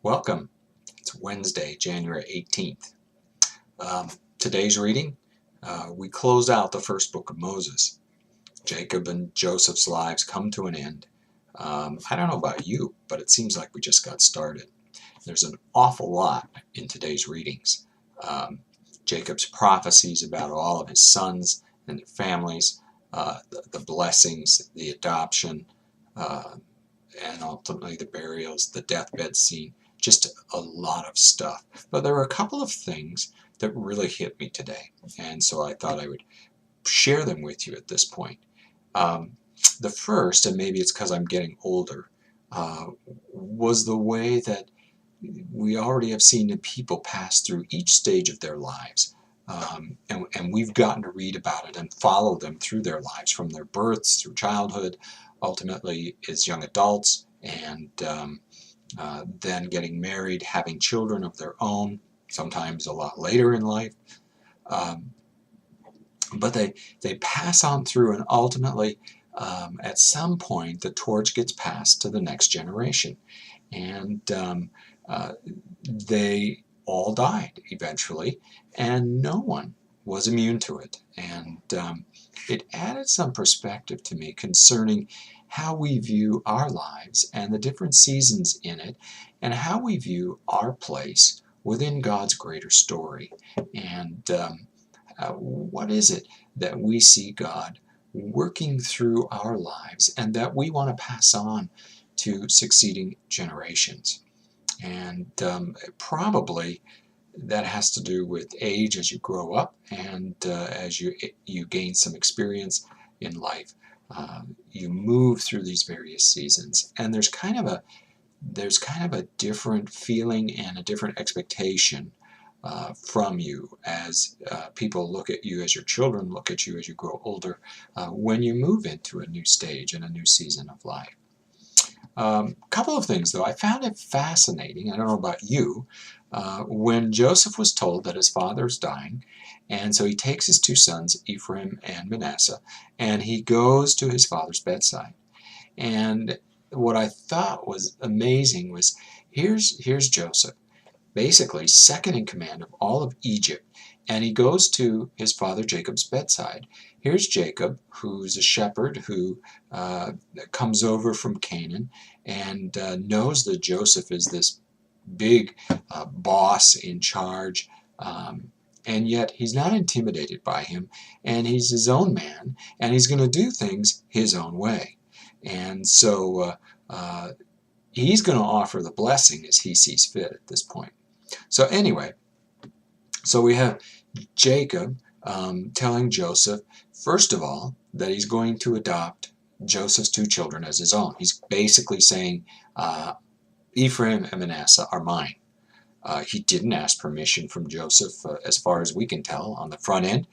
Welcome. It's Wednesday, January 18th. Today's reading, we close out the first book of Moses. Jacob and Joseph's lives come to an end. I don't know about you, but it seems like we just got started. There's an awful lot in today's readings. Jacob's prophecies about all of his sons and their families, the blessings, the adoption, and ultimately the burials, the deathbed scene, just a lot of stuff. But there were a couple of things that really hit me today, and so I thought I would share them with you at this point. The first, and maybe it's because I'm getting older, was the way that we already have seen the people pass through each stage of their lives. And we've gotten to read about it and follow them through their lives, from their births through childhood, ultimately as young adults, and then getting married, having children of their own, sometimes a lot later in life. But they pass on through, and ultimately, at some point, the torch gets passed to the next generation. And they all died eventually, and no one was immune to it. And it added some perspective to me concerning how we view our lives and the different seasons in it, and how we view our place within God's greater story. And what is it that we see God working through our lives and that we want to pass on to succeeding generations? And probably that has to do with age as you grow up, and as you gain some experience in life. You move through these various seasons, and there's kind of a different feeling and a different expectation from you as people look at you, as your children look at you as you grow older, when you move into a new stage and a new season of life. Couple of things, though. I found it fascinating, I don't know about you, when Joseph was told that his father's dying, and so he takes his two sons, Ephraim and Manasseh, and he goes to his father's bedside. And what I thought was amazing was, here's Joseph, basically second in command of all of Egypt, and he goes to his father Jacob's bedside. Here's Jacob, who's a shepherd who comes over from Canaan and knows that Joseph is this big boss in charge, and yet he's not intimidated by him, and he's his own man, and he's going to do things his own way. And so he's going to offer the blessing as he sees fit at this point. So anyway, so we have Jacob telling Joseph, first of all, that he's going to adopt Joseph's two children as his own. He's basically saying, Ephraim and Manasseh are mine. He didn't ask permission from Joseph, as far as we can tell, on the front end.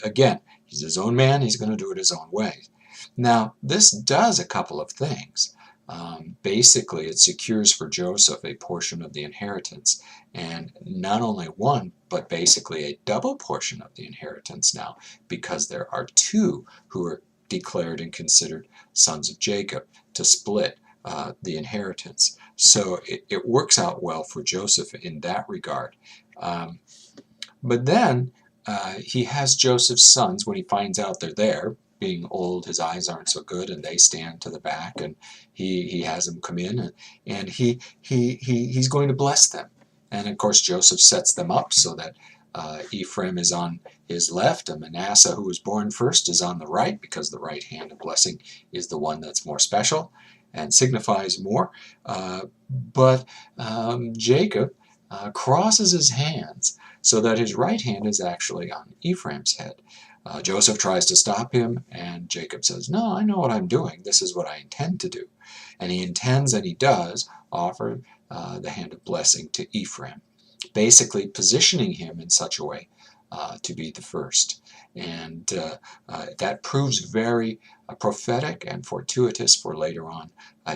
Again, he's his own man. He's going to do it his own way. Now, this does a couple of things. Basically, it secures for Joseph a portion of the inheritance, and not only one, but basically a double portion of the inheritance now, because there are two who are declared and considered sons of Jacob to split the inheritance. So it works out well for Joseph in that regard. But then he has Joseph's sons, when he finds out they're there, being old, his eyes aren't so good, and they stand to the back, and he has them come in, and he's going to bless them. And of course Joseph sets them up so that Ephraim is on his left, and Manasseh, who was born first, is on the right, because the right hand of blessing is the one that's more special and signifies more. But Jacob crosses his hands so that his right hand is actually on Ephraim's head. Joseph tries to stop him, and Jacob says, no, I know what I'm doing. This is what I intend to do. And he intends, and he does, offer the hand of blessing to Ephraim, basically positioning him in such a way to be the first. And that proves very prophetic and fortuitous for later on.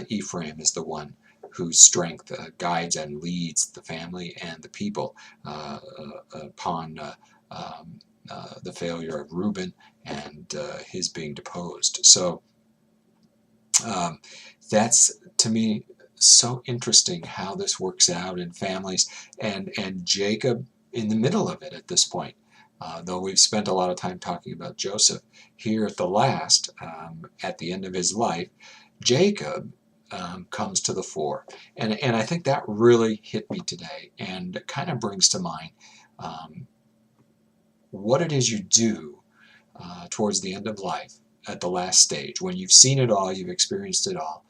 Ephraim is the one whose strength guides and leads the family and the people upon the failure of Reuben and his being deposed. So that's, to me, so interesting how this works out in families, and Jacob in the middle of it at this point. Though we've spent a lot of time talking about Joseph, here at the last, at the end of his life, Jacob comes to the fore. And I think that really hit me today, and it kind of brings to mind what it is you do towards the end of life, at the last stage, when you've seen it all, you've experienced it all.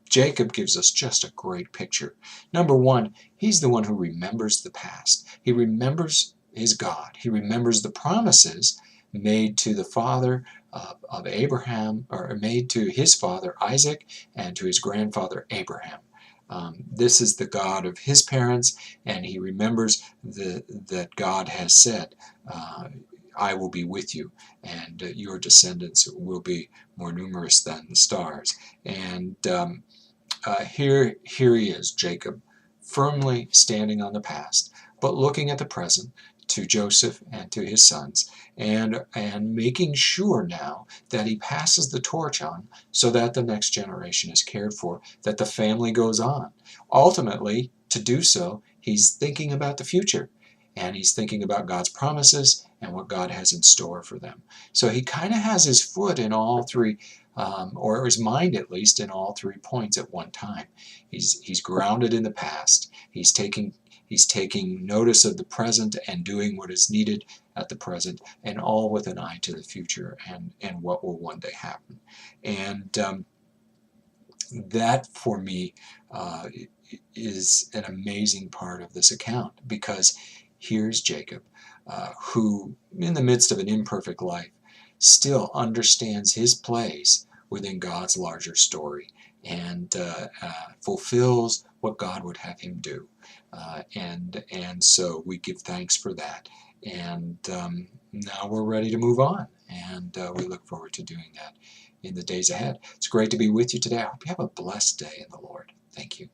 Jacob gives us just a great picture. Number one, he's the one who remembers the past. He remembers his God. He remembers the promises made to the father of Abraham, or made to his father Isaac and to his grandfather Abraham. This is the God of his parents, and he remembers that God has said, I will be with you, and your descendants will be more numerous than the stars. And here he is, Jacob, firmly standing on the past, but looking at the present, to Joseph and to his sons, and making sure now that he passes the torch on, so that the next generation is cared for, that the family goes on. Ultimately, to do so, he's thinking about the future, and he's thinking about God's promises and what God has in store for them. So he kind of has his foot in all three, or his mind at least, in all 3 points at one time. He's grounded in the past. He's taking notice of the present and doing what is needed at the present, and all with an eye to the future and what will one day happen. And that, for me, is an amazing part of this account, because here's Jacob, who, in the midst of an imperfect life, still understands his place within God's larger story, and fulfills what God would have him do. And so we give thanks for that. And now we're ready to move on, and we look forward to doing that in the days ahead. It's great to be with you today. I hope you have a blessed day in the Lord. Thank you.